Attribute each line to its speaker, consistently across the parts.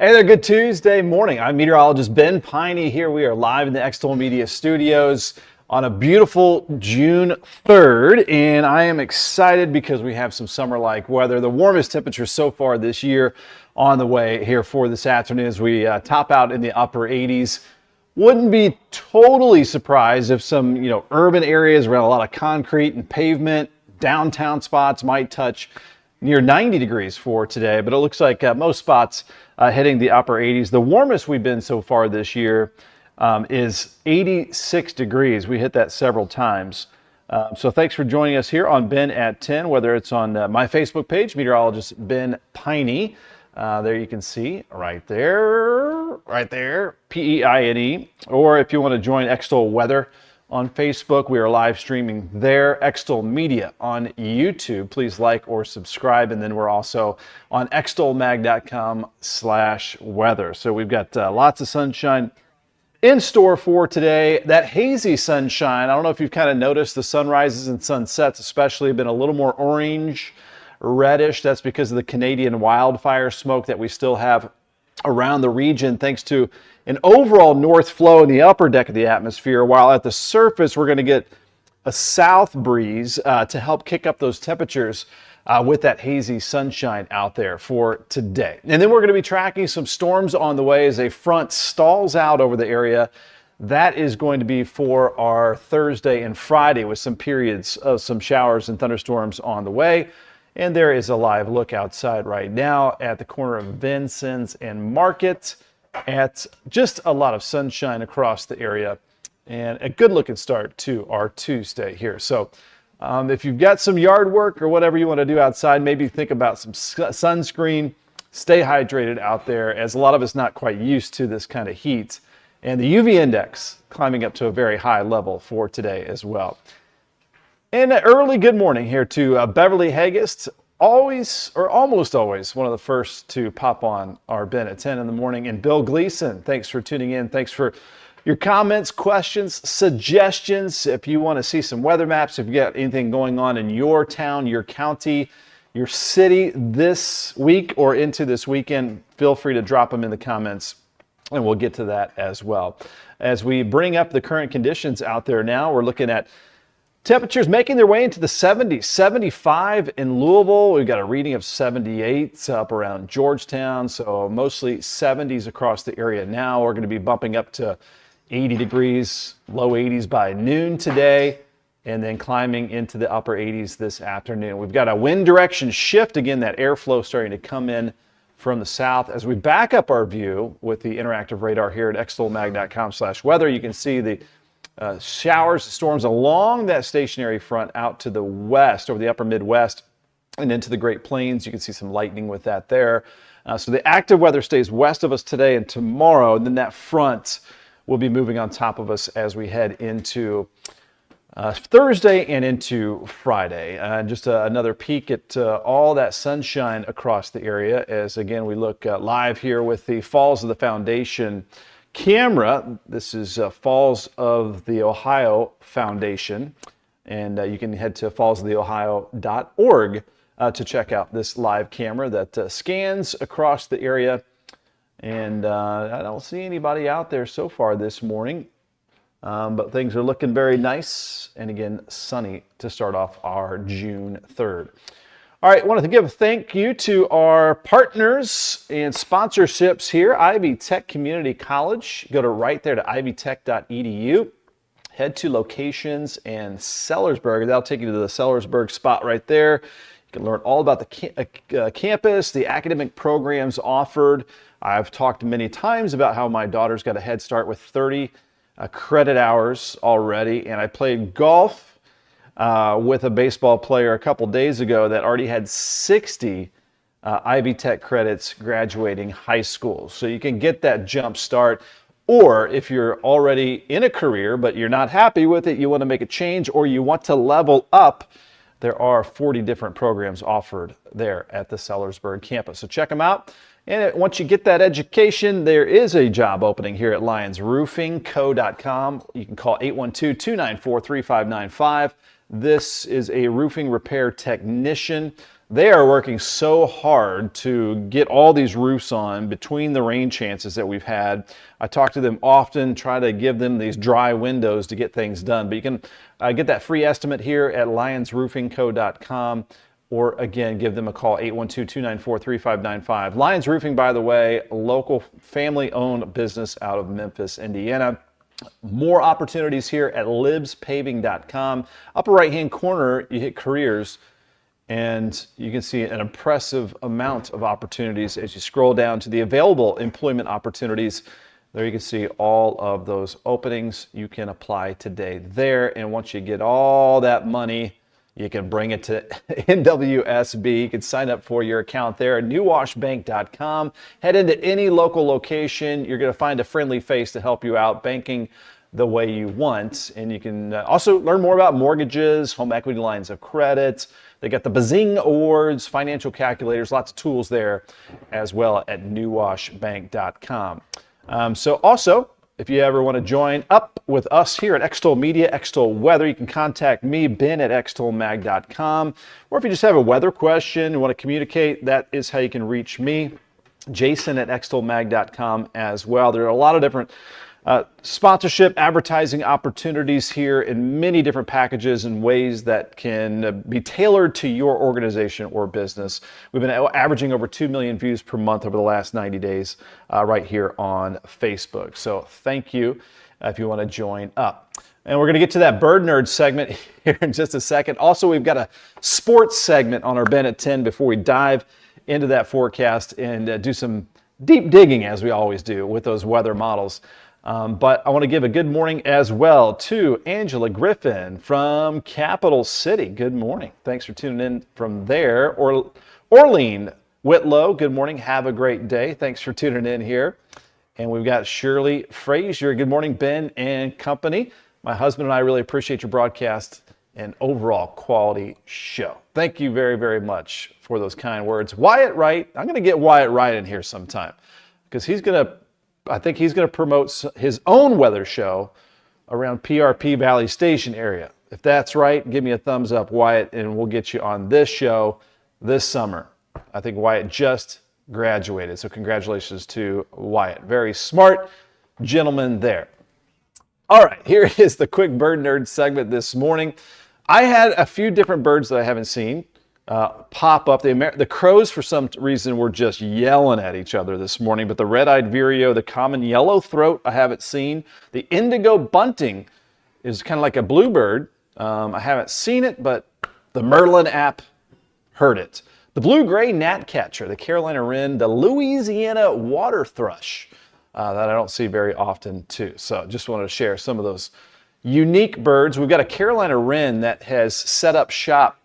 Speaker 1: Hey there, good Tuesday morning. I'm meteorologist Ben Peine here. We are live in the Extol Media Studios on a beautiful June 3rd, and I am excited because we have some summer-like weather. The warmest temperature so far this year on the way here for this afternoon as we top out in the upper 80s. Wouldn't be totally surprised if some, urban areas around a lot of concrete and pavement, downtown spots might touch near 90 degrees for today, but it looks like most spots hitting the upper 80s. The warmest we've been so far this year is 86 degrees. We hit that several times. So thanks for joining us here on Ben at 10, whether it's on my Facebook page, Meteorologist Ben Peine. There you can see right there, Peine. Or if you want to join Extol Weather on Facebook, we are live streaming there. Extol Media on YouTube. Please like or subscribe. And then we're also on extolmag.com/weather. So we've got lots of sunshine in store for today. That hazy sunshine, I don't know if you've kind of noticed the sunrises and sunsets especially have been a little more orange, reddish. That's because of the Canadian wildfire smoke that we still have around the region, thanks to an overall north flow in the upper deck of the atmosphere, while at the surface we're going to get a south breeze to help kick up those temperatures with that hazy sunshine out there for today. And then we're going to be tracking some storms on the way as a front stalls out over the area. That is going to be for our Thursday and Friday with some periods of some showers and thunderstorms on the way. And there is a live look outside right now at the corner of Vinson's and Market at just a lot of sunshine across the area and a good looking start to our Tuesday here. So if you've got some yard work or whatever you want to do outside, maybe think about some sunscreen, stay hydrated out there, as a lot of us not quite used to this kind of heat. And the UV index climbing up to a very high level for today as well. And an early good morning here to Beverly Hagist, always or almost always one of the first to pop on our Ben at 10 in the morning. And Bill Gleason, thanks for tuning in. Thanks for your comments, questions, suggestions. If you want to see some weather maps, if you got anything going on in your town, your county, your city this week or into this weekend, feel free to drop them in the comments and we'll get to that as well. As we bring up the current conditions out there now, we're looking at temperatures making their way into the 70s, 75 in Louisville. We've got a reading of 78 up around Georgetown, so mostly 70s across the area now. We're going to be bumping up to 80 degrees, low 80s by noon today, and then climbing into the upper 80s this afternoon. We've got a wind direction shift. Again, that airflow starting to come in from the south. As we back up our view with the interactive radar here at extolmag.com/weather, you can see the showers, storms along that stationary front out to the west, over the upper Midwest and into the Great Plains. You can see some lightning with that there. So the active weather stays west of us today and tomorrow, and then that front will be moving on top of us as we head into Thursday and into Friday. Just another peek at all that sunshine across the area as, again, we look live here with the Falls of the Foundation camera. This is Falls of the Ohio Foundation, and you can head to fallsoftheohio.org to check out this live camera that scans across the area. And I don't see anybody out there so far this morning, but things are looking very nice and, again, sunny to start off our June 3rd. All right, I wanted to give a thank you to our partners and sponsorships here. Ivy Tech Community College. Go to right there to ivytech.edu. Head to locations and Sellersburg. That'll take you to the Sellersburg spot right there. You can learn all about the campus, the academic programs offered. I've talked many times about how my daughter's got a head start with 30 credit hours already, and I played golf with a baseball player a couple days ago that already had 60 Ivy Tech credits graduating high school. So you can get that jump start, or if you're already in a career but you're not happy with it, you want to make a change, or you want to level up, there are 40 different programs offered there at the Sellersburg campus. So check them out. And once you get that education, there is a job opening here at lionsroofingco.com. You can call 812-294-3595. This is a roofing repair technician. They are working so hard to get all these roofs on between the rain chances that we've had. I talk to them often, try to give them these dry windows to get things done. But you can get that free estimate here at lionsroofingco.com, or again, give them a call, 812-294-3595. Lions Roofing, by the way, a local family-owned business out of Memphis, Indiana. More opportunities here at libspaving.com. Upper right-hand corner, you hit careers, and you can see an impressive amount of opportunities as you scroll down to the available employment opportunities. There you can see all of those openings. You can apply today there, and once you get all that money, you can bring it to NWSB. You can sign up for your account there at newwashbank.com. Head into any local location. You're going to find a friendly face to help you out banking the way you want. And you can also learn more about mortgages, home equity lines of credit. They got the Bazing Awards, financial calculators, lots of tools there as well at newwashbank.com. So also, if you ever want to join up with us here at Extol Media, Extol Weather, you can contact me, Ben, at extolmag.com. Or if you just have a weather question and want to communicate, that is how you can reach me, Jason, at extolmag.com as well. There are a lot of different sponsorship, advertising opportunities here in many different packages and ways that can be tailored to your organization or business. We've been averaging over 2 million views per month over the last 90 days right here on Facebook. So thank you if you want to join up. And we're going to get to that Bird Nerd segment here in just a second. Also, we've got a sports segment on our Ben at 10 before we dive into that forecast and do some deep digging, as we always do, with those weather models. But I want to give a good morning as well to Angela Griffin from Capital City. Good morning. Thanks for tuning in from there. Or Orlean Whitlow, good morning. Have a great day. Thanks for tuning in here. And we've got Shirley Frazier. Good morning, Ben and company. My husband and I really appreciate your broadcast and overall quality show. Thank you very, very much for those kind words. Wyatt Wright, I'm going to get Wyatt Wright in here sometime because I think he's going to promote his own weather show around PRP Valley Station area. If that's right, give me a thumbs up, Wyatt, and we'll get you on this show this summer. I think Wyatt just graduated, so congratulations to Wyatt. Very smart gentleman there. All right, here is the quick bird nerd segment this morning. I had a few different birds that I haven't seen pop up. The crows, for some reason, were just yelling at each other this morning, but the red-eyed vireo, the common yellow throat, I haven't seen. The indigo bunting is kind of like a bluebird. I haven't seen it, but the Merlin app heard it. The blue-gray gnatcatcher, the Carolina wren, the Louisiana water thrush that I don't see very often too. So just wanted to share some of those unique birds. We've got a Carolina wren that has set up shop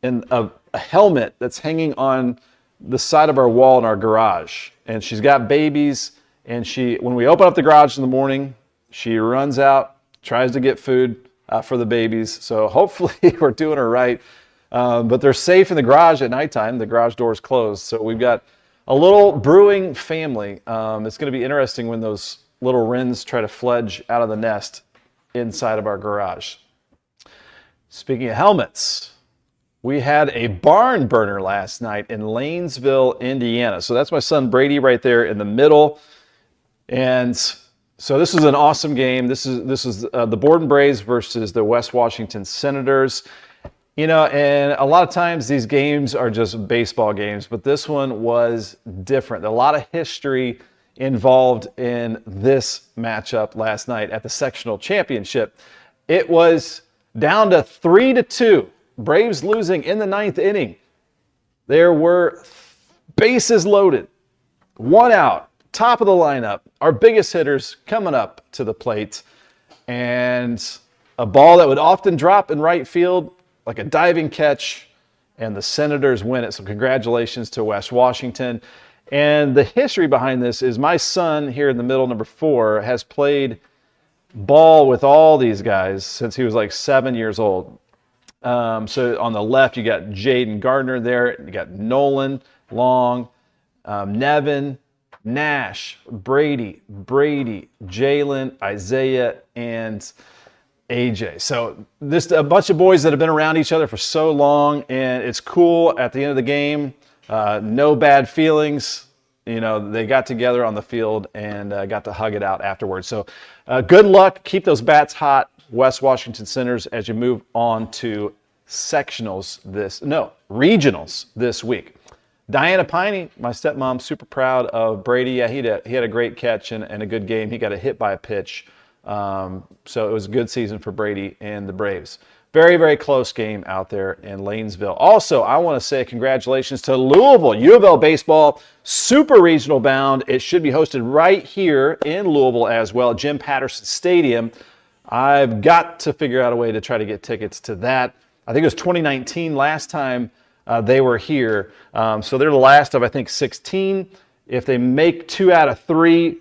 Speaker 1: in a helmet that's hanging on the side of our wall in our garage. And she's got babies, and when we open up the garage in the morning, she runs out, tries to get food for the babies. So hopefully we're doing her right. But they're safe in the garage at nighttime. The garage door is closed. So we've got a little brewing family. It's going to be interesting when those little wrens try to fledge out of the nest inside of our garage. Speaking of helmets, we had a barn burner last night in Lanesville, Indiana. So that's my son Brady right there in the middle. And so this was an awesome game. This is the Borden Braves versus the West Washington Senators. You know, and a lot of times these games are just baseball games, but this one was different. A lot of history involved in this matchup last night at the sectional championship. It was down to 3-2. Braves losing in the ninth inning. There were bases loaded, one out, top of the lineup. Our biggest hitters coming up to the plate, and a ball that would often drop in right field, like a diving catch, and the Senators win it. So congratulations to West Washington. And the history behind this is my son here in the middle, number 4, has played ball with all these guys since he was like 7 years old. So on the left, you got Jaden Gardner there. You got Nolan, Long, Nevin, Nash, Brady, Jalen, Isaiah, and AJ. So this a bunch of boys that have been around each other for so long, and it's cool at the end of the game. No bad feelings. You know, they got together on the field and got to hug it out afterwards. So good luck. Keep those bats hot, West Washington Senators, as you move on to regionals this week. Diana Peine, my stepmom, super proud of Brady. Yeah, he had a great catch and a good game. He got a hit by a pitch. So it was a good season for Brady and the Braves. Very, very close game out there in Lanesville. Also, I want to say congratulations to Louisville. U of L baseball, super regional bound. It should be hosted right here in Louisville as well, Jim Patterson Stadium. I've got to figure out a way to try to get tickets to that. I think it was 2019 last time they were here. So they're the last of, I think, 16. If they make 2 out of 3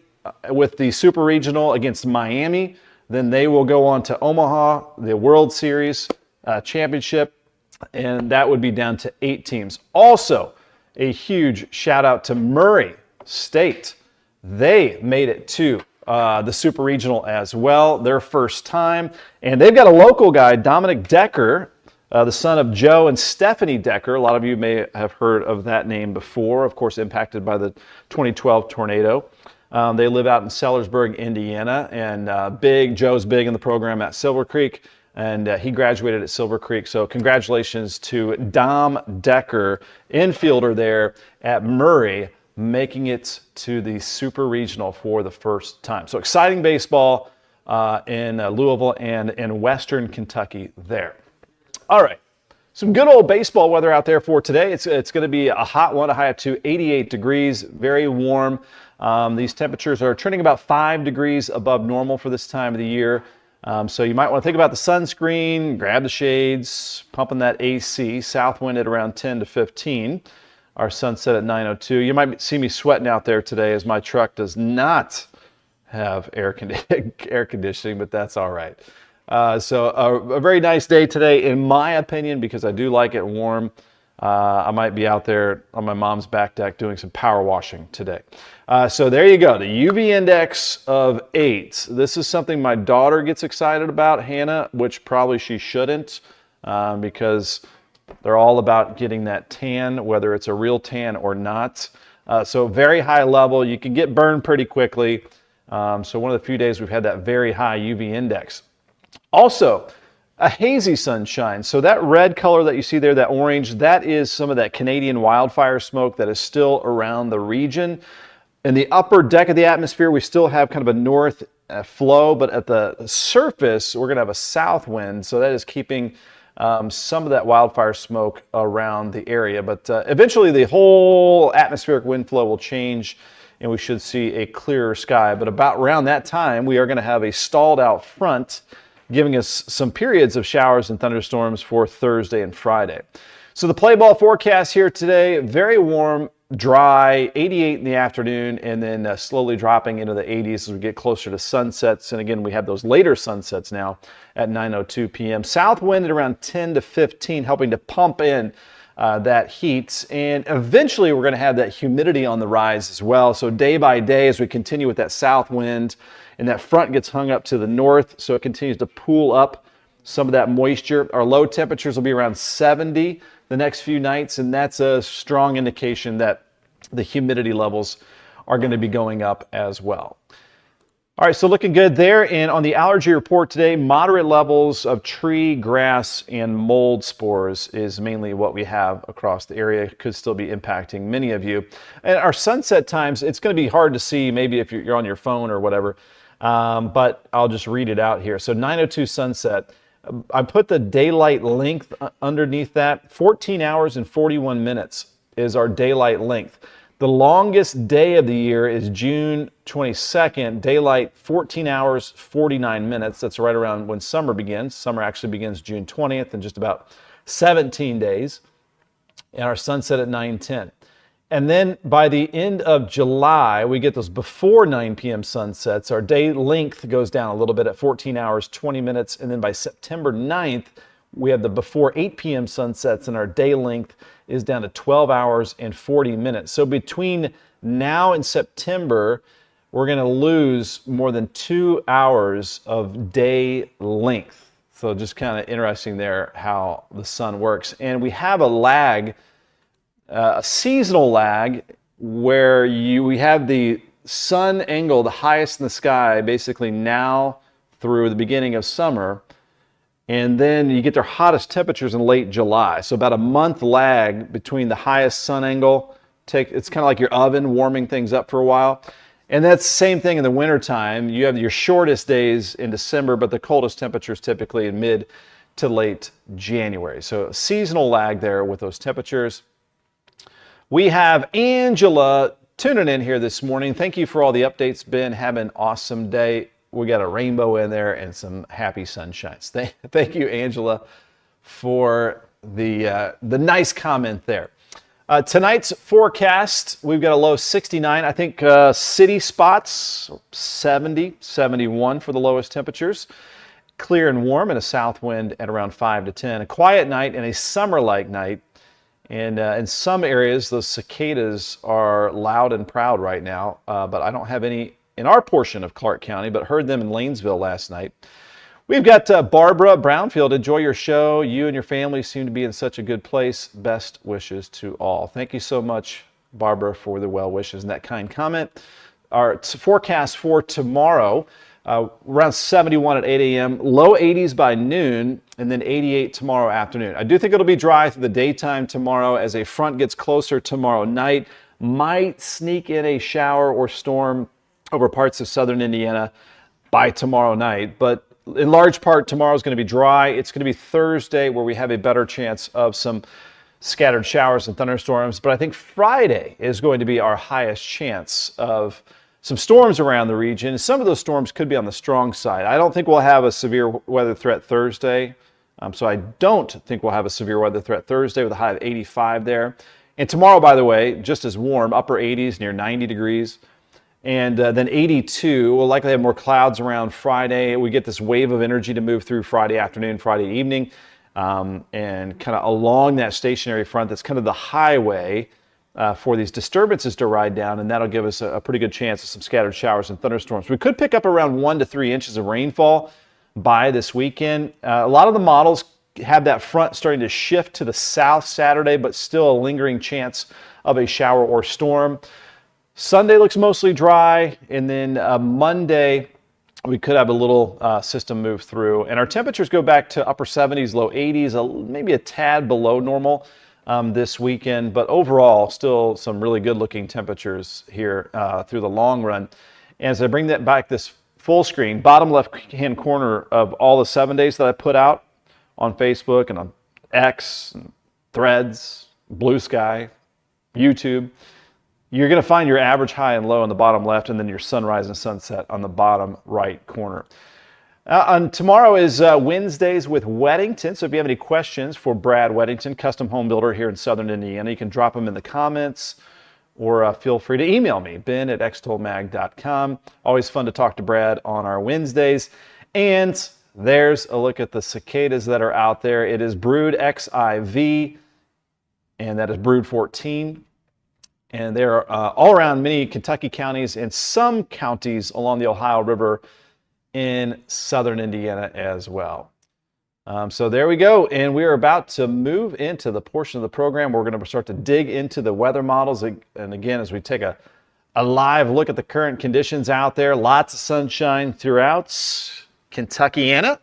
Speaker 1: with the Super Regional against Miami, then they will go on to Omaha, the World Series Championship, and that would be down to 8 teams. Also, a huge shout out to Murray State. They made it to the Super Regional as well, their first time. And they've got a local guy, Dominic Decker, the son of Joe and Stephanie Decker. A lot of you may have heard of that name before, of course, impacted by the 2012 tornado. They live out in Sellersburg, Indiana, and Joe's big in the program at Silver Creek, and he graduated at Silver Creek. So congratulations to Dom Decker, infielder there at Murray, making it to the Super Regional for the first time. So exciting baseball in Louisville and in Western Kentucky there. All right. Some good old baseball weather out there for today. It's going to be a hot one, a high up to 88 degrees, very warm. These temperatures are trending about 5 degrees above normal for this time of the year. So you might want to think about the sunscreen, grab the shades, pumping that AC, south wind at around 10 to 15. Our sunset at 9:02. You might see me sweating out there today as my truck does not have air conditioning, but that's all right. So a very nice day today, in my opinion, because I do like it warm. I might be out there on my mom's back deck doing some power washing today. So there you go, the UV index of 8. This is something my daughter gets excited about, Hannah, which probably she shouldn't, because they're all about getting that tan, whether it's a real tan or not. So very high level, you can get burned pretty quickly. So one of the few days we've had that very high UV index. Also, a hazy sunshine. So that red color that you see there, that orange, that is some of that Canadian wildfire smoke that is still around the region. In the upper deck of the atmosphere, we still have kind of a north flow, but at the surface, we're going to have a south wind. So that is keeping some of that wildfire smoke around the area. But eventually, the whole atmospheric wind flow will change, and we should see a clearer sky. But about around that time, we are going to have a stalled out front, giving us some periods of showers and thunderstorms for Thursday and Friday. So the play ball forecast here today, very warm, dry, 88 in the afternoon, and then slowly dropping into the 80s as we get closer to sunsets. And again, we have those later sunsets now at 9:02 p.m. South wind at around 10 to 15, helping to pump in that heat. And eventually we're going to have that humidity on the rise as well. So day by day, as we continue with that south wind, and that front gets hung up to the north, so it continues to pool up some of that moisture. Our low temperatures will be around 70 the next few nights, and that's a strong indication that the humidity levels are going to be going up as well. All right, so looking good there. And on the allergy report today, moderate levels of tree, grass, and mold spores is mainly what we have across the area. Could still be impacting many of you. And our sunset times, it's going to be hard to see maybe if you're on your phone or whatever, but I'll just read it out here. So 9:02 sunset. I put the daylight length underneath that. 14 hours and 41 minutes is our daylight length. The longest day of the year is June 22nd, daylight 14 hours, 49 minutes. That's right around when summer begins. Summer actually begins June 20th in just about 17 days. And our sunset at 9:10. And then by the end of July, we get those before 9 p.m. sunsets. Our day length goes down a little bit at 14 hours, 20 minutes. And then by September 9th, we have the before 8 p.m. sunsets, and our day length is down to 12 hours and 40 minutes. So between now and September, we're going to lose more than 2 hours of day length. So just kind of interesting there how the sun works. And we have a lag, a seasonal lag, where we have the sun angle the highest in the sky basically now through the beginning of summer. And then you get their hottest temperatures in late July. So about a month lag between the highest sun angle. It's kind of like your oven warming things up for a while. And that's the same thing in the wintertime. You have your shortest days in December, but the coldest temperatures typically in mid to late January. So a seasonal lag there with those temperatures. We have Angela tuning in here this morning. Thank you for all the updates, Ben. Have an awesome day. We got a rainbow in there and some happy sunshines. Thank you, Angela, for the nice comment there. Tonight's forecast, we've got a low 69. I think city spots, 70, 71 for the lowest temperatures. Clear and warm and a south wind at around 5 to 10. A quiet night and a summer-like night. And in some areas, those cicadas are loud and proud right now, but I don't have any in our portion of Clark County, but heard them in Lanesville last night. We've got Barbara Brownfield. Enjoy your show. You and your family seem to be in such a good place. Best wishes to all. Thank you so much, Barbara, for the well wishes and that kind comment. Our forecast for tomorrow, around 71 at 8 a.m., low 80s by noon, and then 88 tomorrow afternoon. I do think it'll be dry through the daytime tomorrow as a front gets closer tomorrow night. Might sneak in a shower or storm over parts of southern Indiana by tomorrow night, but in large part, tomorrow is going to be dry. It's going to be Thursday where we have a better chance of some scattered showers and thunderstorms. But I think Friday is going to be our highest chance of some storms around the region. Some of those storms could be on the strong side. I don't think we'll have a severe weather threat Thursday. So I don't think we'll have a severe weather threat Thursday with a high of 85 there. And tomorrow, by the way, just as warm, upper 80s, near 90 degrees. And then 82, we'll likely have more clouds around Friday. We get this wave of energy to move through Friday afternoon, Friday evening, and kind of along that stationary front that's kind of the highway for these disturbances to ride down, and that'll give us a pretty good chance of some scattered showers and thunderstorms. We could pick up around 1 to 3 inches of rainfall by this weekend. A lot of the models have that front starting to shift to the south Saturday, but still a lingering chance of a shower or storm. Sunday looks mostly dry, and then Monday we could have a little system move through. And our temperatures go back to upper 70s, low 80s, maybe a tad below normal this weekend. But overall, still some really good-looking temperatures here through the long run. And as I bring that back, this full screen, bottom left-hand corner of all the 7 days that I put out on Facebook and on X, and Threads, Blue Sky, YouTube, you're going to find your average high and low on the bottom left, and then your sunrise and sunset on the bottom right corner. Tomorrow is Wednesdays with Weddington, so if you have any questions for Brad Weddington, custom home builder here in southern Indiana, you can drop them in the comments or feel free to email me, ben@extolmag.com. Always fun to talk to Brad on our Wednesdays. And there's a look at the cicadas that are out there. It is Brood XIV, and that is Brood 14. And they're all around many Kentucky counties and some counties along the Ohio River in southern Indiana as well. So there we go. And we're about to move into the portion of the program where we're going to start to dig into the weather models. And again, as we take a live look at the current conditions out there, lots of sunshine throughout Kentuckiana,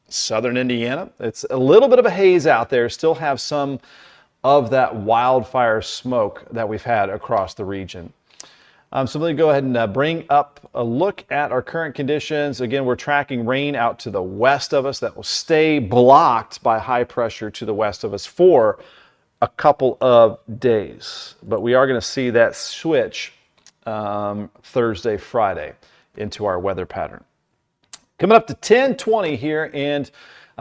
Speaker 1: southern Indiana. It's a little bit of a haze out there. Still have some of that wildfire smoke that we've had across the region. So let me go ahead and bring up a look at our current conditions. Again, we're tracking rain out to the west of us that will stay blocked by high pressure to the west of us for a couple of days. But we are going to see that switch Thursday, Friday into our weather pattern. Coming up to 10:20 here, and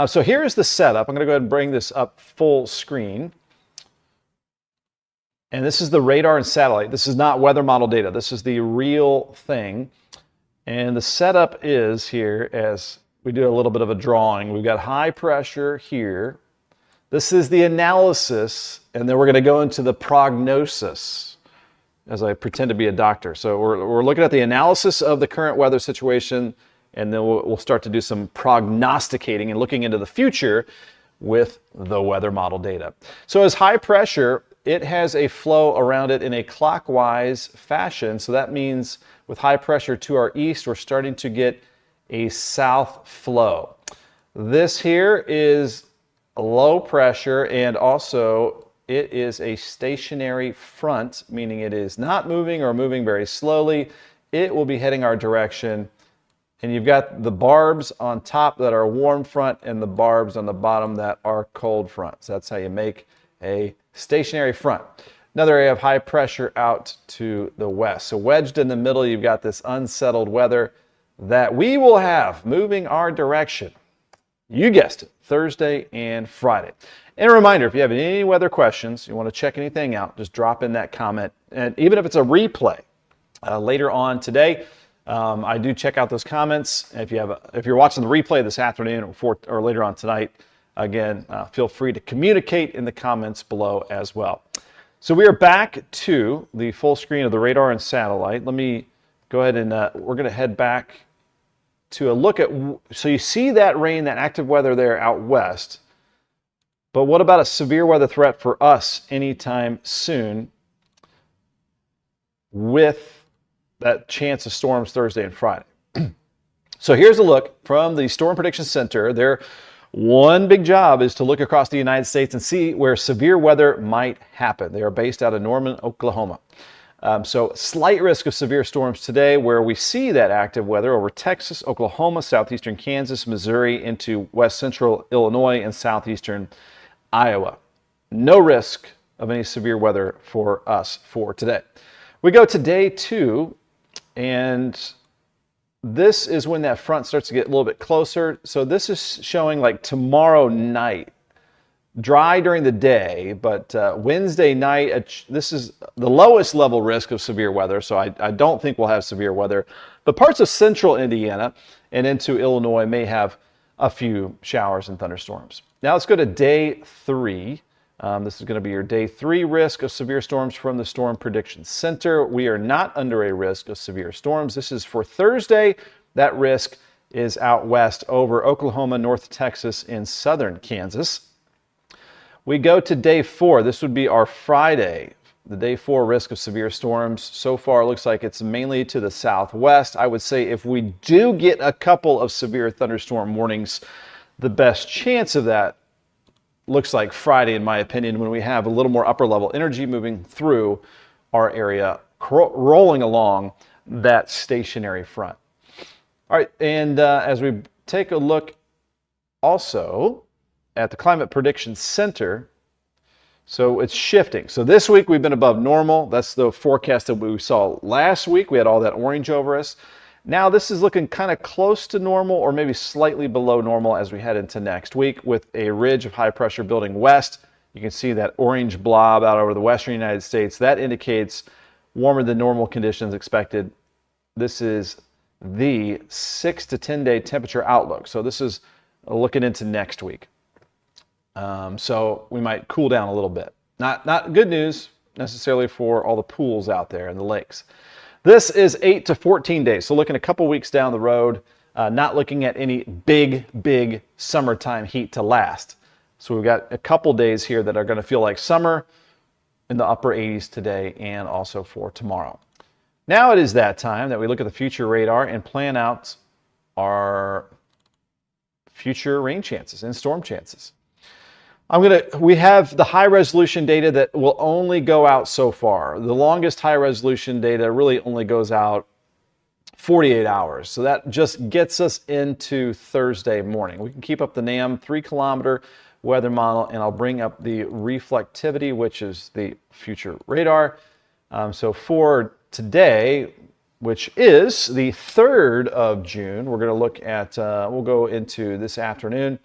Speaker 1: so here's the setup. I'm going to go ahead and bring this up full screen. And this is the radar and satellite. This is not weather model data. This is the real thing. And the setup is here as we do a little bit of a drawing. We've got high pressure here. This is the analysis, and then we're going to go into the prognosis. as I pretend to be a doctor. So we're looking at the analysis of the current weather situation, and then we'll start to do some prognosticating and looking into the future with the weather model data. So as high pressure, it has a flow around it in a clockwise fashion. So that means with high pressure to our east, we're starting to get a south flow. This here is low pressure, and also it is a stationary front, meaning it is not moving or moving very slowly. It will be heading our direction. And you've got the barbs on top that are warm front and the barbs on the bottom that are cold front. So that's how you make a stationary front. Another area of high pressure out to the west. So wedged in the middle, you've got this unsettled weather that we will have moving our direction. You guessed it, Thursday and Friday. And a reminder, if you have any weather questions, you want to check anything out, just drop in that comment. And even if it's a replay later on today, I do check out those comments. If you're watching the replay this afternoon or later on tonight, again, feel free to communicate in the comments below as well. So we are back to the full screen of the radar and satellite. Let me go ahead and we're going to head back to a look at, so you see that rain, that active weather there out west. But what about a severe weather threat for us anytime soon with that chance of storms Thursday and Friday? So here's a look from the Storm Prediction Center. Their one big job is to look across the United States and see where severe weather might happen. They are based out of Norman, Oklahoma. So slight risk of severe storms today, where we see that active weather over Texas, Oklahoma, southeastern Kansas, Missouri, into west central Illinois and southeastern Iowa. No risk of any severe weather for us for today. We go to day 2, and this is when that front starts to get a little bit closer. So this is showing like tomorrow night. Dry during the day, but Wednesday night, this is the lowest level risk of severe weather, so I don't think we'll have severe weather. But parts of central Indiana and into Illinois may have a few showers and thunderstorms. Now let's go to day 3. This is going to be your day 3 risk of severe storms from the Storm Prediction Center. We are not under a risk of severe storms. This is for Thursday. That risk is out west over Oklahoma, North Texas, and southern Kansas. We go to day 4. This would be our Friday, the day 4 risk of severe storms. So far, it looks like it's mainly to the southwest. I would say if we do get a couple of severe thunderstorm warnings, the best chance of that looks like Friday, in my opinion, when we have a little more upper level energy moving through our area, rolling along that stationary front. All right, and as we take a look also at the Climate Prediction Center, so it's shifting. So this week we've been above normal. That's the forecast that we saw last week. We had all that orange over us. Now this is looking kind of close to normal, or maybe slightly below normal as we head into next week, with a ridge of high pressure building west. You can see that orange blob out over the western United States. That indicates warmer than normal conditions expected. This is the 6 to 10 day temperature outlook. So this is looking into next week. So we might cool down a little bit. Not good news necessarily for all the pools out there and the lakes. This is 8 to 14 days. So looking a couple weeks down the road, not looking at any big summertime heat to last. So we've got a couple days here that are going to feel like summer in the upper 80s today and also for tomorrow. Now it is that time that we look at the future radar and plan out our future rain chances and storm chances. We have the high resolution data that will only go out so far. The longest high resolution data really only goes out 48 hours. So that just gets us into Thursday morning. We can keep up the NAM 3-kilometer weather model, and I'll bring up the reflectivity, which is the future radar. So for today, which is the 3rd of June, we're going to look at, we'll go into this afternoon.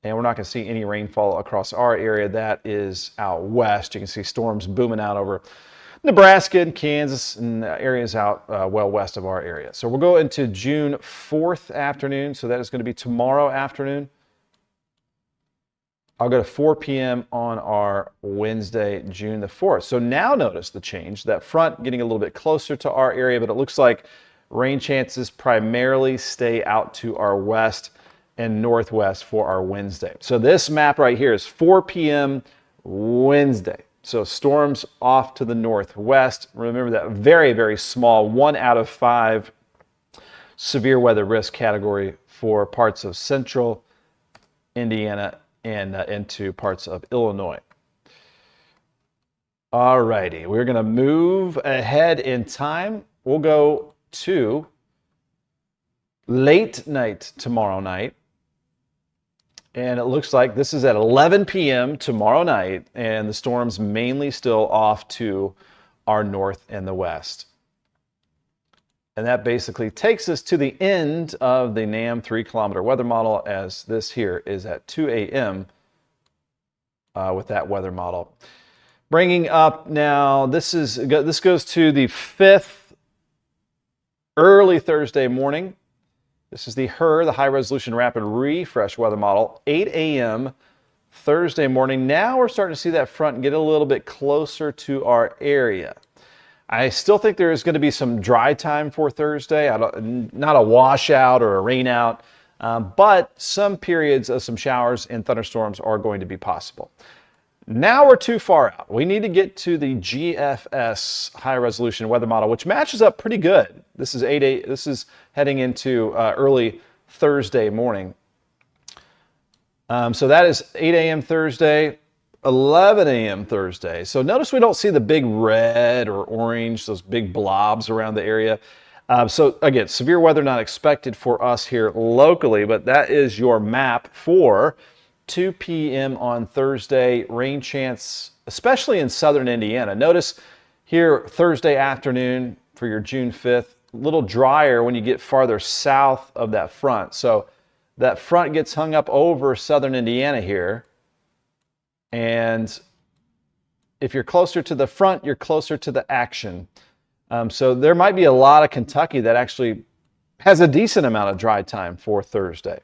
Speaker 1: And we're not going to see any rainfall across our area. That is out west. You can see storms booming out over Nebraska and Kansas and areas out well west of our area. So we'll go into June 4th afternoon. So that is going to be tomorrow afternoon. I'll go to 4 p.m. on our Wednesday, June the 4th. So now notice the change. That front getting a little bit closer to our area, but it looks like rain chances primarily stay out to our west and northwest for our Wednesday. So this map right here is 4 p.m. Wednesday. So storms off to the northwest. Remember that very, very small 1 out of 5 severe weather risk category for parts of central Indiana and into parts of Illinois. All righty, we're going to move ahead in time. We'll go to late night tomorrow night. And it looks like this is at 11 p.m. tomorrow night, and the storm's mainly still off to our north and the west. And that basically takes us to the end of the NAM 3-kilometer weather model, as this here is at 2 a.m. With that weather model. Bringing up now, this goes to the 5th, early Thursday morning. This is the High Resolution Rapid Refresh weather model, 8 a.m. Thursday morning. Now we're starting to see that front get a little bit closer to our area. I still think there is going to be some dry time for Thursday, not a washout or a rain out, but some periods of some showers and thunderstorms are going to be possible. Now we're too far out. We need to get to the GFS high resolution weather model, which matches up pretty good. This is This is heading into early Thursday morning. So that is 8 a.m. Thursday, 11 a.m. Thursday. So notice we don't see the big red or orange, those big blobs around the area. So again, severe weather not expected for us here locally, but that is your map for 2 p.m. on Thursday. Rain chance, especially in southern Indiana. Notice here Thursday afternoon for your June 5th, a little drier when you get farther south of that front. So that front gets hung up over southern Indiana here. And if you're closer to the front, you're closer to the action. So there might be a lot of Kentucky that actually has a decent amount of dry time for Thursday.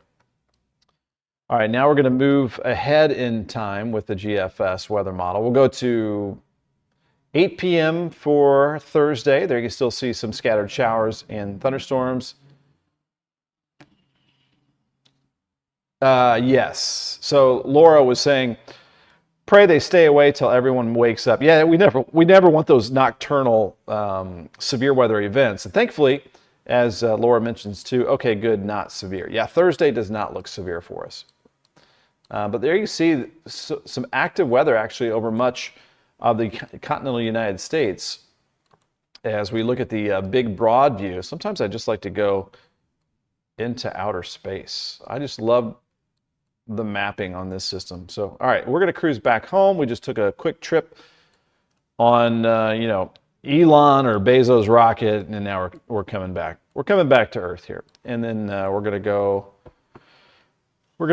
Speaker 1: All right, now we're going to move ahead in time with the GFS weather model. We'll go to 8 p.m. for Thursday. There you can still see some scattered showers and thunderstorms. Yes. So Laura was saying, pray they stay away till everyone wakes up. Yeah, we never want those nocturnal severe weather events. And thankfully, as Laura mentions too, okay, good, not severe. Yeah, Thursday does not look severe for us. But there you see some active weather actually over much of the continental United States. As we look at the big broad view, sometimes I just like to go into outer space. I just love the mapping on this system. So, all right, we're going to cruise back home. We just took a quick trip on, Elon or Bezos' rocket, and now we're coming back. We're coming back to Earth here, and then we're going to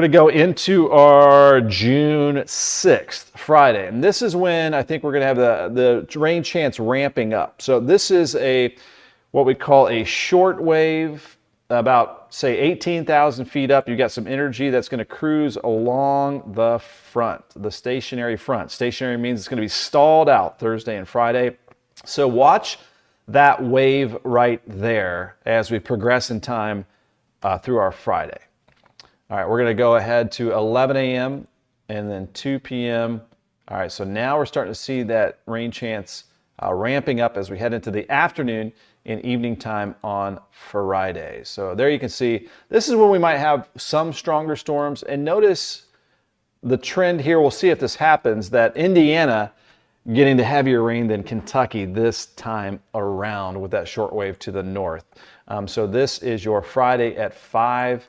Speaker 1: go into our June 6th, Friday, and this is when I think we're going to have the rain chance ramping up. So this is what we call a short wave, about say 18,000 feet up. You got some energy that's going to cruise along the front, the stationary front. Stationary means it's going to be stalled out Thursday and Friday. So watch that wave right there as we progress in time through our Friday. All right, we're going to go ahead to 11 a.m. and then 2 p.m. All right, so now we're starting to see that rain chance ramping up as we head into the afternoon and evening time on Friday. So there you can see, this is when we might have some stronger storms. And notice the trend here, we'll see if this happens, that Indiana getting the heavier rain than Kentucky this time around with that short wave to the north. So this is your Friday at 5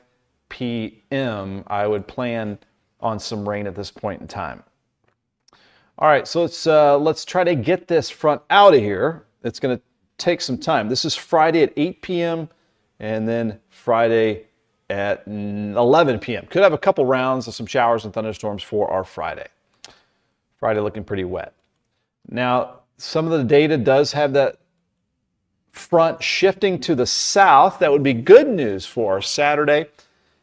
Speaker 1: p.m. I would plan on some rain at this point in time. All right, so let's try to get this front out of here. It's going to take some time. This is Friday at 8 p.m. and then Friday at 11 p.m. Could have a couple rounds of some showers and thunderstorms for our Friday. Friday looking pretty wet. Now, some of the data does have that front shifting to the south. That would be good news for Saturday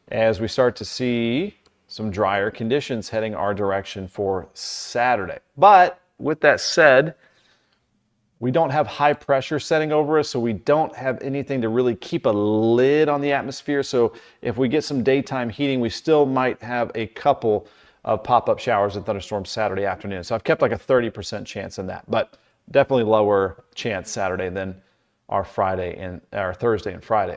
Speaker 1: as we start to see some drier conditions heading our direction for Saturday. But with that said, we don't have high pressure setting over us, so we don't have anything to really keep a lid on the atmosphere. So if we get some daytime heating, we still might have a couple of pop-up showers and thunderstorms Saturday afternoon. So I've kept like a 30% chance in that, but definitely lower chance Saturday than our Thursday and Friday.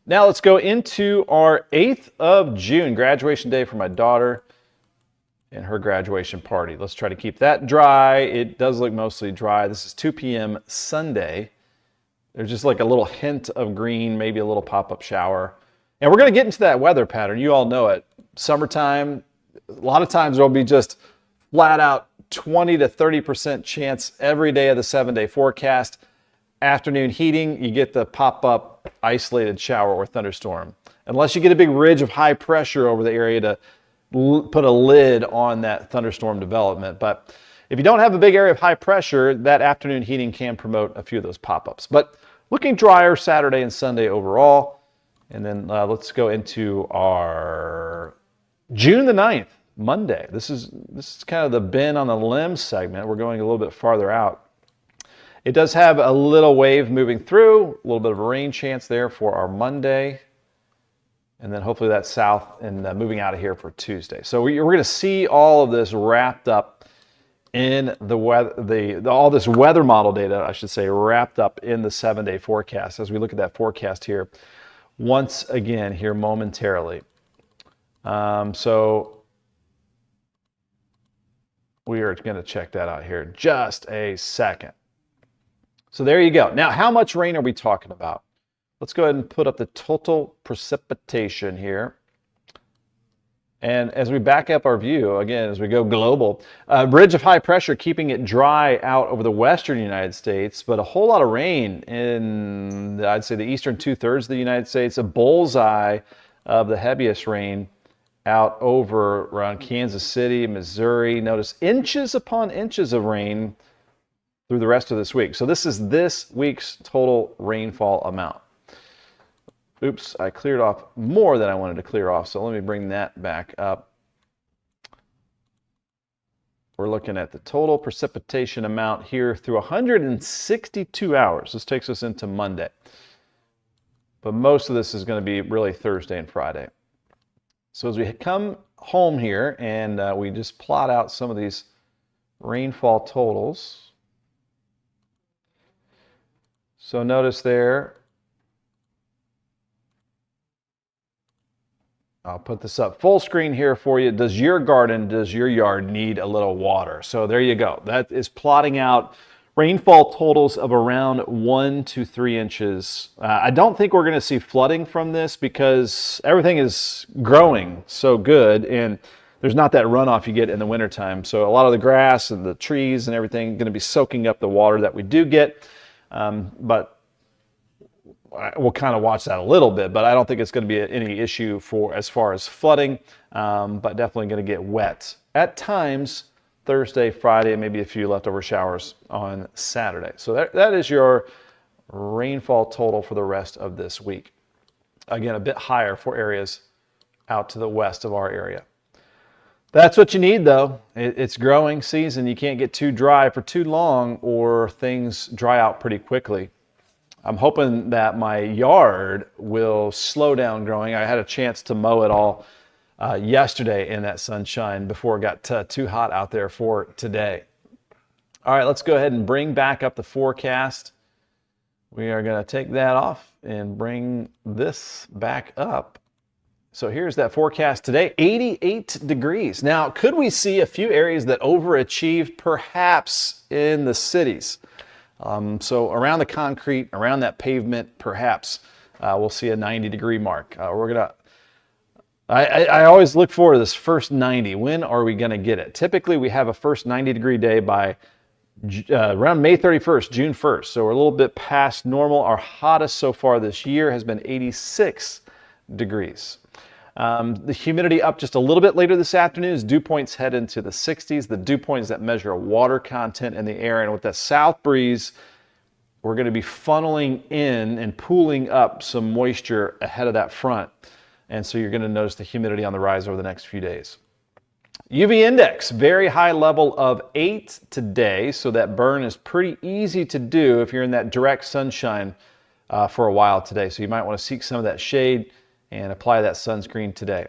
Speaker 1: Now let's go into our 8th of June, graduation day for my daughter and her graduation party. Let's try to keep that dry. It does look mostly dry. This is 2 p.m. Sunday. There's just like a little hint of green, maybe a little pop-up shower. And we're going to get into that weather pattern. You all know it. Summertime, a lot of times there'll be just flat out 20 to 30% chance every day of the 7-day forecast. Afternoon heating, you get the pop-up isolated shower or thunderstorm. Unless you get a big ridge of high pressure over the area to put a lid on that thunderstorm development. But if you don't have a big area of high pressure, that afternoon heating can promote a few of those pop-ups. But looking drier Saturday and Sunday overall. And then let's go into our June the 9th, Monday. This is kind of the Ben on the limb segment. We're going a little bit farther out. It does have a little wave moving through, a little bit of a rain chance there for our Monday. And then hopefully that's south and moving out of here for Tuesday. So we're going to see all of this wrapped up in the weather, all this weather model data, I should say, wrapped up in the 7-day forecast as we look at that forecast here once again here momentarily. So we are going to check that out here just a second. So there you go. Now, how much rain are we talking about? Let's go ahead and put up the total precipitation here. And as we back up our view, again, as we go global, a ridge of high pressure keeping it dry out over the western United States, but a whole lot of rain in, I'd say, the eastern 2/3 of the United States, a bullseye of the heaviest rain out over around Kansas City, Missouri. Notice inches upon inches of rain through the rest of this week. So this is this week's total rainfall amount. Oops, I cleared off more than I wanted to clear off, so let me bring that back up. We're looking at the total precipitation amount here through 162 hours. This takes us into Monday. But most of this is going to be really Thursday and Friday. So as we come home here and we just plot out some of these rainfall totals. So notice there, I'll put this up full screen here for you. Does your yard need a little water? So there you go. That is plotting out rainfall totals of around 1 to 3 inches. I don't think we're going to see flooding from this because everything is growing so good and there's not that runoff you get in the wintertime. So a lot of the grass and the trees and everything going to be soaking up the water that we do get. But we'll kind of watch that a little bit, but I don't think it's going to be any issue for as far as flooding, but definitely going to get wet at times Thursday, Friday, and maybe a few leftover showers on Saturday. So that is your rainfall total for the rest of this week. Again, a bit higher for areas out to the west of our area. That's what you need, though. It's growing season. You can't get too dry for too long or things dry out pretty quickly. I'm hoping that my yard will slow down growing. I had a chance to mow it all yesterday in that sunshine before it got too hot out there for today. All right, let's go ahead and bring back up the forecast. We are going to take that off and bring this back up. So here's that forecast today, 88 degrees. Now, could we see a few areas that overachieved perhaps in the cities? So around the concrete, around that pavement, perhaps we'll see a 90-degree mark. I always look forward to this first 90. When are we going to get it? Typically, we have a first 90-degree day by around May 31st, June 1st. So we're a little bit past normal. Our hottest so far this year has been 86 degrees. The humidity up just a little bit later this afternoon as dew points head into the 60s. The dew points that measure water content in the air. And with that south breeze, we're going to be funneling in and pooling up some moisture ahead of that front. and so you're going to notice the humidity on the rise over the next few days. UV index, very high level of 8 today, so that burn is pretty easy to do if you're in that direct sunshine for a while today. So you might want to seek some of that shade and apply that sunscreen today.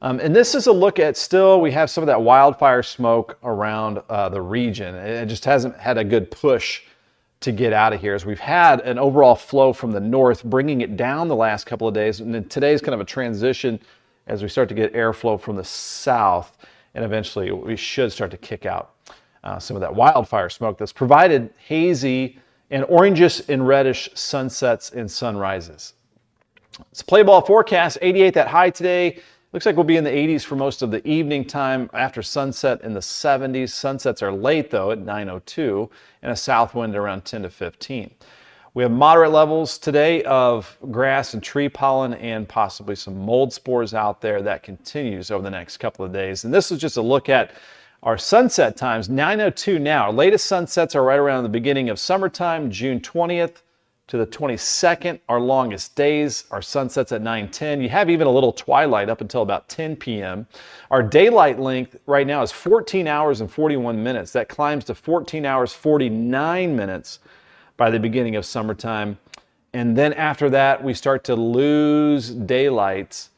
Speaker 1: And this is a look at still, we have some of that wildfire smoke around the region. It just hasn't had a good push to get out of here, as we've had an overall flow from the north, bringing it down the last couple of days. And then today's kind of a transition as we start to get airflow from the south, and eventually we should start to kick out some of that wildfire smoke that's provided hazy and orangish and reddish sunsets and sunrises. It's a play ball forecast, 88 that high today. Looks like we'll be in the 80s for most of the evening time, after sunset in the 70s. Sunsets are late though at 9:02, and a south wind around 10 to 15. We have moderate levels today of grass and tree pollen and possibly some mold spores out there. That continues over the next couple of days. And this is just a look at our sunset times, 9:02 now. Our latest sunsets are right around the beginning of summertime, June 20th to the 22nd. Our longest days are sunsets at 9:10. You have even a little twilight up until about 10 p.m. Our daylight length right now is 14 hours and 41 minutes. That climbs to 14 hours 49 minutes by the beginning of summertime. And then after that, we start to lose daylight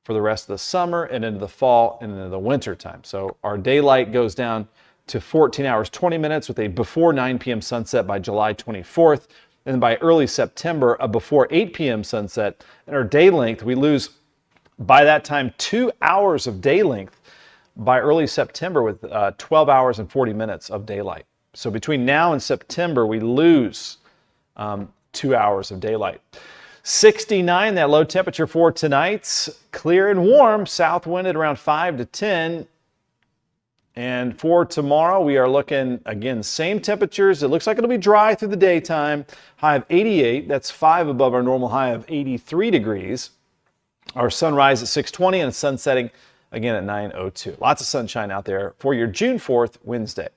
Speaker 1: for the rest of the summer and into the fall and into the winter time. So our daylight goes down to 14 hours 20 minutes with a before 9 p.m. sunset by July 24th. And by early September, a before 8 p.m. sunset. And our day length, we lose by that time 2 hours of day length by early September, with 12 hours and 40 minutes of daylight. So between now and September, we lose 2 hours of daylight. 69, that low temperature for tonight. Clear and warm, south wind at around 5 to 10. And for tomorrow, we are looking, again, same temperatures. It looks like it'll be dry through the daytime. High of 88. That's 5 above our normal high of 83 degrees. Our sunrise at 6:20 and sun setting again at 9:02. Lots of sunshine out there for your June 4th, Wednesday.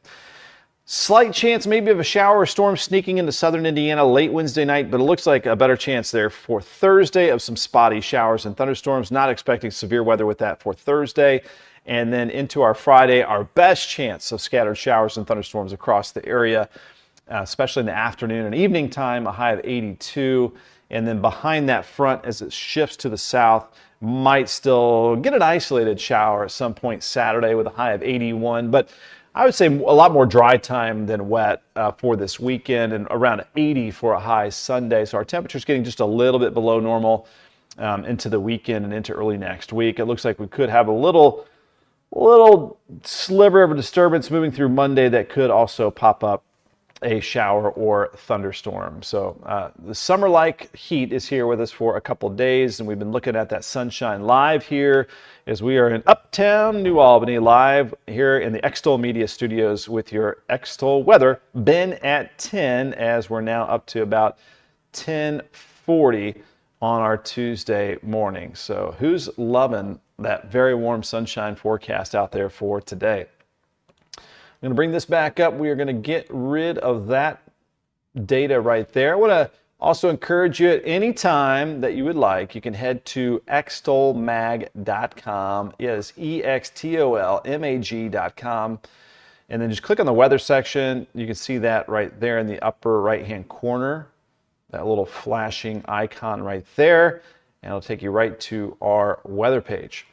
Speaker 1: Slight chance maybe of a shower or storm sneaking into southern Indiana late Wednesday night, but it looks like a better chance there for Thursday of some spotty showers and thunderstorms. Not expecting severe weather with that for Thursday. And then into our Friday, our best chance of scattered showers and thunderstorms across the area, especially in the afternoon and evening time, a high of 82. And then behind that front, as it shifts to the south, might still get an isolated shower at some point Saturday with a high of 81. But I would say a lot more dry time than wet for this weekend, and around 80 for a high Sunday. So our temperature's getting just a little bit below normal into the weekend and into early next week. It looks like we could have a little sliver of a disturbance moving through Monday that could also pop up a shower or thunderstorm. So the summer-like heat is here with us for a couple of days, and we've been looking at that sunshine live here as we are in Uptown New Albany, live here in the Extol Media Studios with your Extol weather. Ben at 10, as we're now up to about 10:40 on our Tuesday morning. So who's loving that very warm sunshine forecast out there for today? I'm going to bring this back up. We are going to get rid of that data right there. I want to also encourage you at any time that you would like, you can head to extolmag.com. It is extolmag.com. And then just click on the weather section. You can see that right there in the upper right-hand corner, that little flashing icon right there. And it'll take you right to our weather page,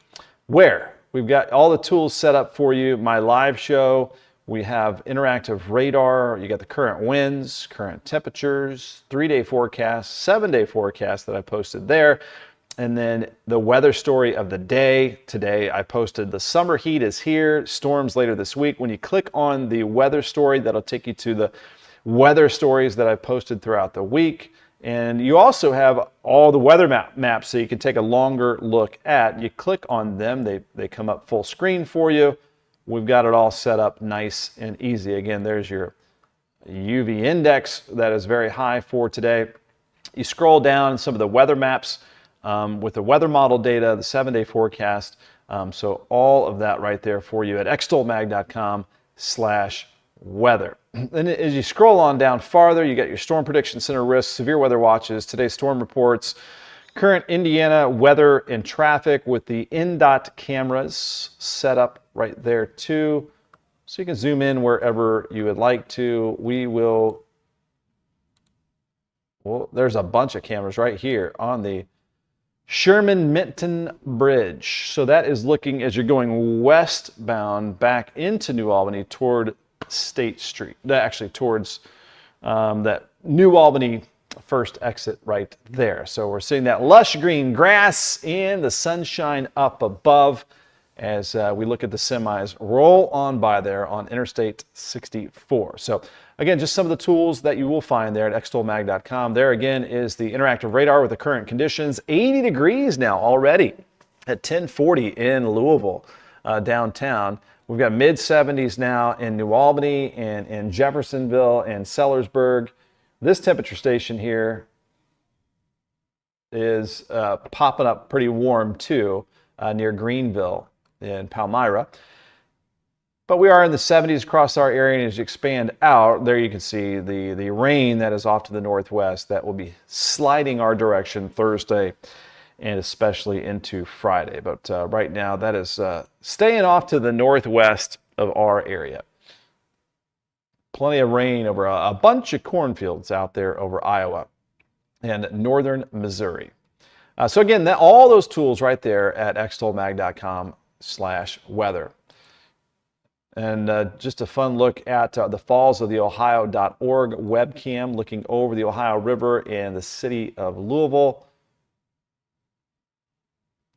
Speaker 1: where we've got all the tools set up for you. My live show, we have interactive radar, you got the current winds, current temperatures, 3-day forecast, 7-day forecast that I posted there. And then the weather story of the day. Today I posted the summer heat is here, storms later this week. When you click on the weather story, that'll take you to the weather stories that I posted throughout the week. And you also have all the weather maps so you can take a longer look at. You click on them, they come up full screen for you. We've got it all set up nice and easy. Again, there's your UV index that is very high for today. You scroll down some of the weather maps with the weather model data, the 7-day forecast. So all of that right there for you at extolmag.com/weather. And as you scroll on down farther, you got your storm prediction center risks, severe weather watches, today's storm reports, Current Indiana weather and traffic with the NDOT cameras set up right there too. So you can zoom in wherever you would like to. Well, there's a bunch of cameras right here on the Sherman-Minton Bridge. So that is looking as you're going westbound back into New Albany toward State Street. Actually towards that New Albany first exit right there. So we're seeing that lush green grass and the sunshine up above as we look at the semis roll on by there on Interstate 64. So again, just some of the tools that you will find there at extolmag.com. There again is the interactive radar with the current conditions. 80 degrees now already at 1040 in Louisville downtown. We've got mid 70s now in New Albany and in Jeffersonville and Sellersburg. This temperature station here is popping up pretty warm too near Greenville in Palmyra. But we are in the 70s across our area, and as you expand out, there you can see the rain that is off to the northwest that will be sliding our direction Thursday and especially into Friday. But right now, that is staying off to the northwest of our area. Plenty of rain over a bunch of cornfields out there over Iowa and northern Missouri. So again, all those tools right there at extolmag.com/weather. And just a fun look at the falls of the Ohio.org webcam looking over the Ohio River in the city of Louisville.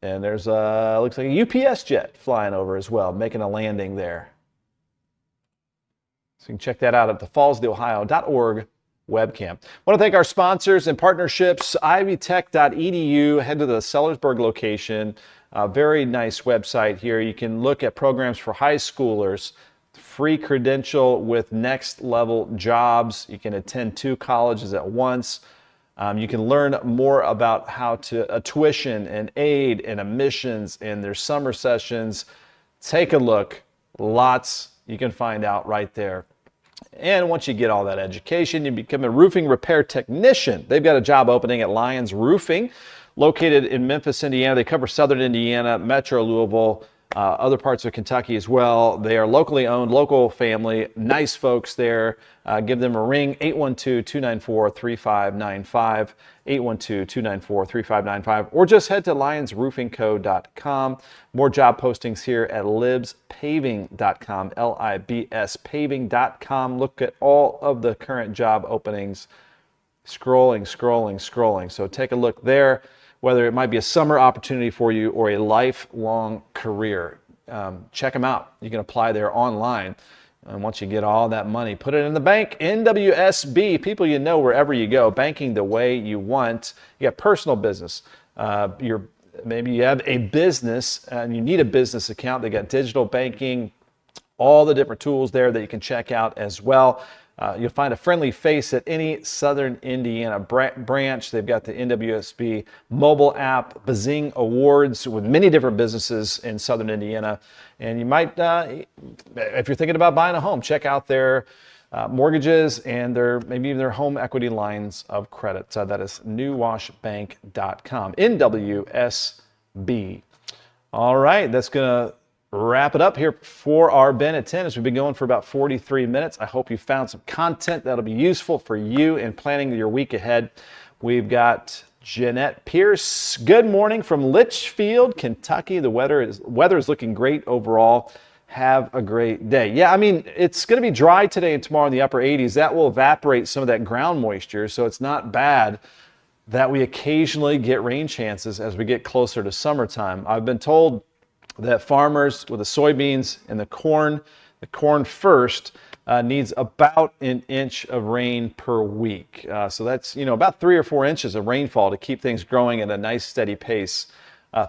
Speaker 1: And there's looks like a UPS jet flying over as well, making a landing there. So you can check that out at the fallsoftheohio.org webcam. I want to thank our sponsors and partnerships, ivytech.edu. Head to the Sellersburg location. Very nice website here. You can look at programs for high schoolers, free credential with next level jobs. You can attend 2 colleges at once. You can learn more about how to tuition and aid and admissions and their summer sessions. Take a look. Lots you can find out right there. And once you get all that education, you become a roofing repair technician. They've got a job opening at Lyons Roofing, located in Memphis, Indiana. They cover southern Indiana, metro Louisville, other parts of Kentucky as well. They are locally owned, local family, nice folks there. Give them a ring, 812-294-3595, 812-294-3595, or just head to lionsroofingco.com. More job postings here at libspaving.com, L-I-B-S paving.com. Look at all of the current job openings. Scrolling. So take a look there, whether it might be a summer opportunity for you or a lifelong career. Check them out. You can apply there online. And once you get all that money, put it in the bank. NWSB, people you know wherever you go, banking the way you want. You got personal business. Maybe you have a business and you need a business account. They got digital banking, all the different tools there that you can check out as well. You'll find a friendly face at any Southern Indiana branch. They've got the NWSB mobile app, Bazing Awards with many different businesses in Southern Indiana. And you might, if you're thinking about buying a home, check out their mortgages and maybe even their home equity lines of credit. That is newwashbank.com, NWSB. All right, that's going to wrap it up here for our Ben at 10 as we've been going for about 43 minutes. I hope you found some content that'll be useful for you in planning your week ahead. We've got Jeanette Pierce. Good morning from Litchfield, Kentucky. The weather is looking great overall. Have a great day. Yeah, I mean, it's going to be dry today and tomorrow in the upper 80s. That will evaporate some of that ground moisture, so it's not bad that we occasionally get rain chances as we get closer to summertime. I've been told that farmers with the soybeans and the corn first needs about an inch of rain per week. So that's, about 3 or 4 inches of rainfall to keep things growing at a nice steady pace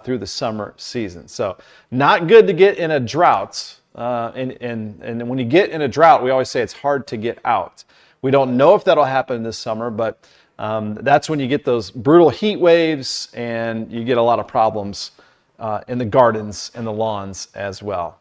Speaker 1: through the summer season. So not good to get in a drought. And when you get in a drought, we always say it's hard to get out. We don't know if that'll happen this summer, but that's when you get those brutal heat waves and you get a lot of problems in the gardens and the lawns as well.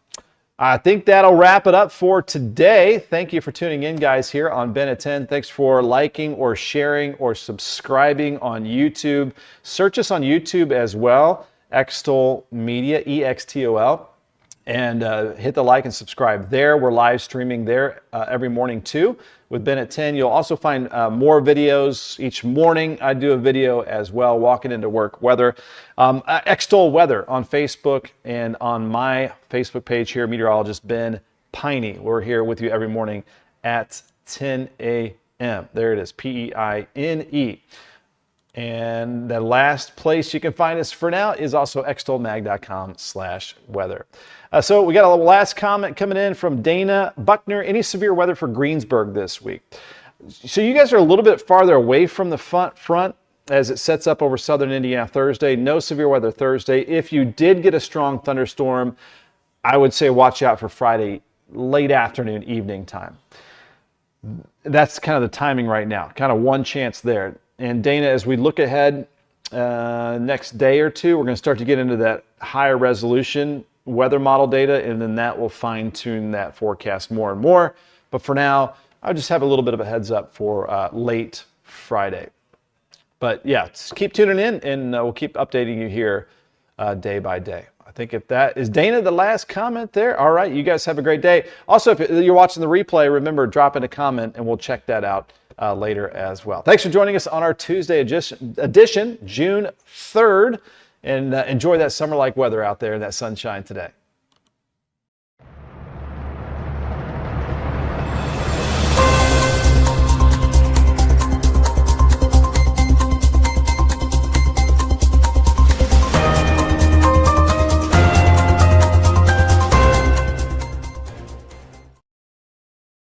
Speaker 1: I think that'll wrap it up for today. Thank you for tuning in, guys, here on Ben at 10. Thanks for liking or sharing or subscribing on YouTube. Search us on YouTube as well, Extol Media, EXTOL. And hit the like and subscribe there. We're live streaming there every morning too with Ben at 10. You'll also find more videos each morning. I do a video as well, walking into work weather. Extol Weather on Facebook and on my Facebook page here, Meteorologist Ben Peine. We're here with you every morning at 10 a.m. There it is, Peine. And the last place you can find us for now is also extolmag.com/weather. So we got a last comment coming in from Dana Buckner. Any severe weather for Greensburg this week? So you guys are a little bit farther away from the front as it sets up over southern Indiana Thursday. No severe weather Thursday. If you did get a strong thunderstorm, I would say watch out for Friday late afternoon, evening time. That's kind of the timing right now. Kind of one chance there. And Dana, as we look ahead next day or two, we're going to start to get into that higher resolution weather model data, and then that will fine tune that forecast more and more. But for now, I'll just have a little bit of a heads up for late Friday. But yeah, keep tuning in, and we'll keep updating you here day by day. I think if that is Dana, the last comment there. All right, you guys have a great day. Also, if you're watching the replay, remember, drop in a comment, and we'll check that out later as well. Thanks for joining us on our Tuesday edition, June 3rd, and enjoy that summer-like weather out there and that sunshine today.